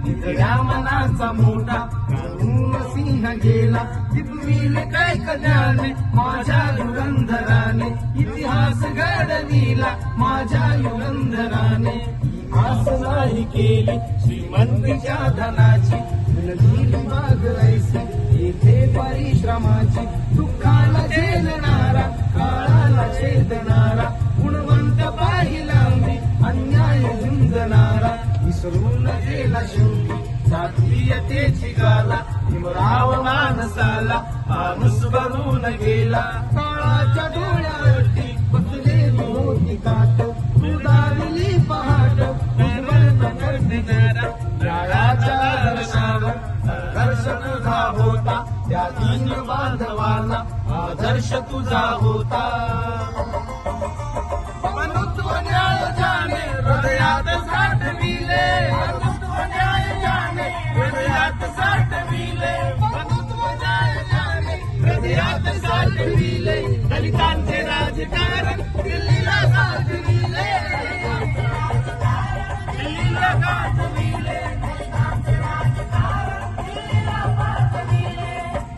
निधड्या मनाचा मोठा काढून सिंह गेला टिपविल काय कल्याणे माझ्या युगंधराने इतिहास घडविला माझ्या युगंधराने आस नाही केली श्रीमंतीच्या धनाची दिली बाग ऐसी येथे परिश्रमाची दुःखाला झेलणारा काळाला छेदणारा गुणवंत पाहिला मी अन्याय झुंजणारा विसरून गेला शेवटी जातीयतेची गाला हिमराव माणसाला माणूस बनून गेला काळाच्या डोळ्यावरती बसलेली होती काट उदाविली पहाट करणारा राळाच्या आदर्शावर संघर्ष तुझा होता त्या दीन बांधवाला आदर्श तुझा होता मनुत्व न्याय जाणे हृदयात साठविले मनुत्व न्याय जाणे हृदयात साठविले मनुत्व न्याय जाणे हृदयात साठविले दलितांचे राजकारण दिल्लीला गाजविले दिल्लीला गाजविले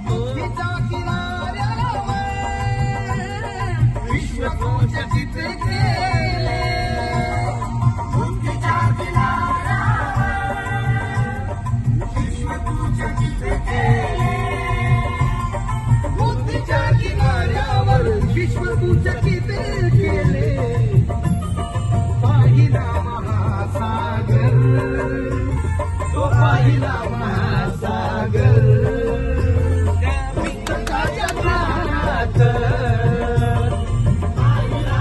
नदीच्या किनाऱ्यावर विश्वपूजकीत केले नदीच्या किनाऱ्यावर विश्वपूजकीत केले नदीच्या किनाऱ्यावर विश्वपूजकीत केले पाहिला महासागर तो पाहिला